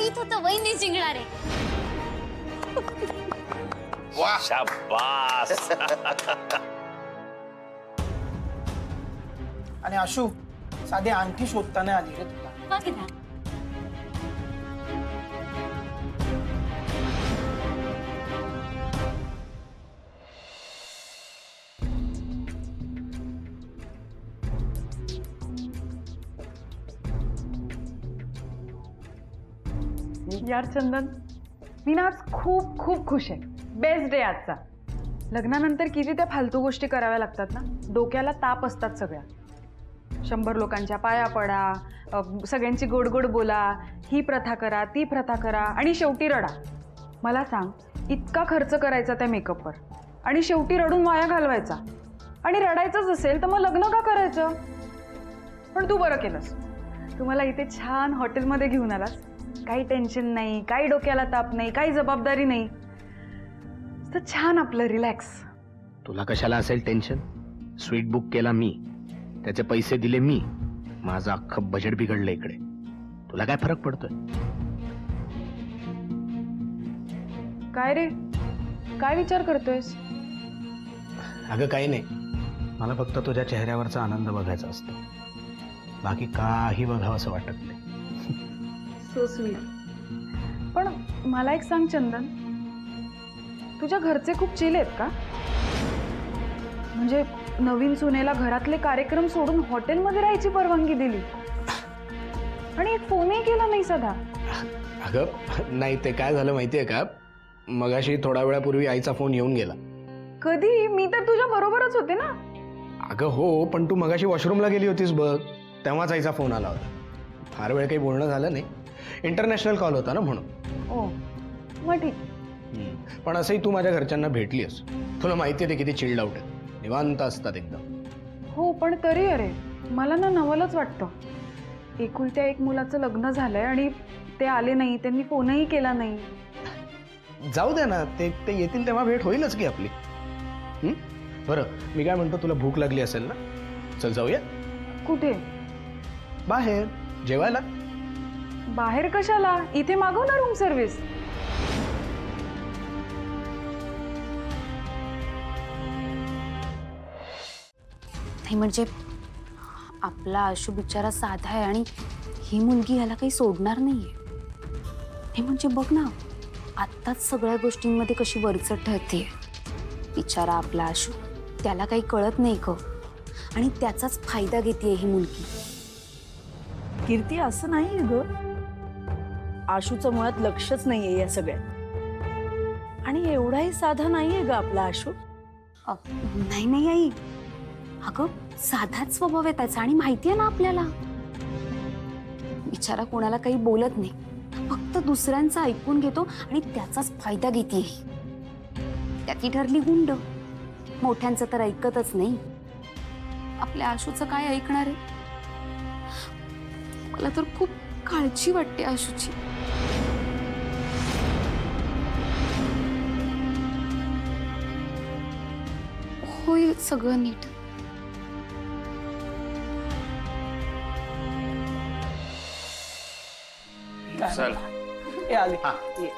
माहित होतं वहिनी जिंकणार आहे. वाह शाबास. आणि आशू साधी अंगठी शोधताना आली रे तुला. बघ ना. यार चंदन, मी ना आज खूप खूप खुश आहे. बेस्ट डे आजचा. लग्नानंतर किती त्या फालतू गोष्टी कराव्या लागतात ना, डोक्याला ताप असतात सगळ्या. 100 लोकांच्या पाया पडा, सगळ्यांची गोड गोड बोला, ही प्रथा करा ती प्रथा करा आणि शेवटी रडा. मला सांग, इतका खर्च करायचा त्या मेकअपवर आणि शेवटी रडून वाया घालवायचा. आणि रडायचंच असेल तर मग लग्न का करायचं? पण तू बरं केलंस, तू मला इथे छान हॉटेलमध्ये घेऊन आलास. काही टेन्शन नाही, काही डोक्याला ताप नाही, काही जबाबदारी नाही, तर छान आपलं रिलॅक्स. तुला कशाला असेल टेन्शन? स्वीट बुक केला मी, त्याचे पैसे दिले मी, माझं अख्खं बजेट बिघडलं इकडे. तुला काय फरक पडतोय? काय रे, काय विचार करतोयस? अगं काही नाही, मला फक्त तुझ्या चेहऱ्यावरचा आनंद बघायचा असतो, बाकी काही बघावं असं वाटत नाही. So sweet. पण मला एक सांग चंदन, तुझ्या घरचे खूप चिल आहेत का? म्हणजे नवीन सुनेला घरातले कार्यक्रम सोडून हॉटेलमध्ये राहायची परवानगी दिली आणि एक फोनही केला नाही साधा. अगं नाही, ते काय झालं माहितीये का, मगाशी थोड्या वेळापूर्वी आईचा फोन येऊन गेला. कधी? मी तर तुझ्या बरोबरच होते ना. अगं हो, पण तू मगाशी वॉशरूमला गेली होतीस बघ, तेव्हाच आईचा फोन आला होता. फार वेळ काही बोलणं झालं नाही, इंटरनॅशनल कॉल होता ना म्हणून. ओ मग ठीक. पण असंही तू माझ्या घरच्यांना भेटलीस, तुला माहिती आहे ते किती चिल्ड आउट आहेत, निवांत असतात एकदम. हो पण तरी अरे, मला ना नवलच वाटतं. एकुलत्या एक मुलाचं लग्न झालंय आणि ते आले नाही, त्यांनी फोनही केला नाही. जाऊ दे ना, ते येतील तेव्हा भेट होईलच की आपली. बरं मी काय म्हणतो, तुला भूक लागली असेल ना, चल जाऊया. कुठे? बाहेर जेवायला. बाहेर कशाला? इथे मागव ना रूम सर्व्हिस. नाही म्हणजे आपला आशू बिचारा साधा आहे आणि ही मुलगी ह्याला काही सोडणार नाहीये. हे म्हणजे बघ ना, आत्ताच सगळ्या गोष्टींमध्ये कशी वरचढ ठरते. बिचारा आपला आशू, त्याला काही कळत नाही ग, आणि त्याचाच फायदा घेते ही मुलगी. कीर्ती असं नाही ग, आशूचं मुळात लक्षच नाहीये या सगळ्यात. आणि एवढाही साधा नाहीये ग आपला आशू. नाही नाही आई, अगं साधाच स्वभाव आहे त्याचा आणि माहितीये ना आपल्याला. बिचारा कोणाला काही बोलत नाही, फक्त दुसऱ्यांचं ऐकून घेतो आणि त्याचाच फायदा घेते. त्याची ठरली गुंड, मोठ्यांचं तर ऐकतच नाही. आपल्या आशूचं काय ऐकणार आहे? मला तर खूप काळजी वाटते आशूची. होईल सगळं नीट. चल. ए आली. ये.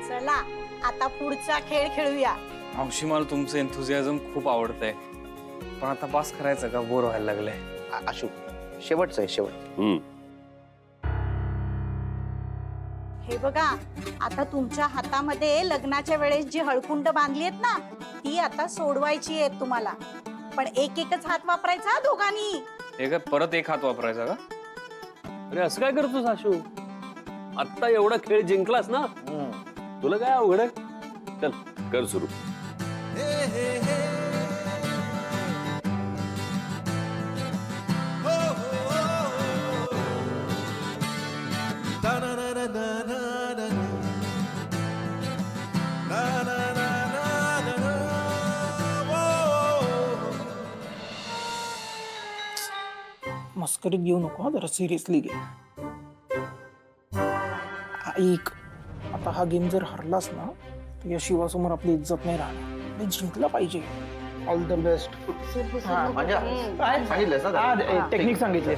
चला आता पुढचा खेळ खेळूया. मावशी, मला तुमचं एन्थुझियाझम खूप आवडतंय, पण आता पास करायचं का? बोर व्हायला लागलंय. आशू शेवटचं आहे, शेवट. हे बघा, आता तुमच्या हातामध्ये लग्नाच्या वेळेस जी हळकुंड बांधली आहेत ना, ती आता सोडवायची आहेत तुम्हाला. पण एक एकच हात वापरायचा हा दोघांनी. हे काय परत एक हात वापरायचा का? अरे असं काय करतोस आशू? आत्ता एवढा खेळ जिंकलास ना, तुला काय अवघड आहे? चल कर सुरू. मस्करीत घेऊ नको, जरा सिरियसली घे. ऐक, आता हा गेम जर हरलास ना, तर या शिवासमोर आपली इज्जत नाही राहणार. आणि जिंकलं पाहिजे. All the best. म्हणजे सांगितलंस ना टेक्निक सांगितले.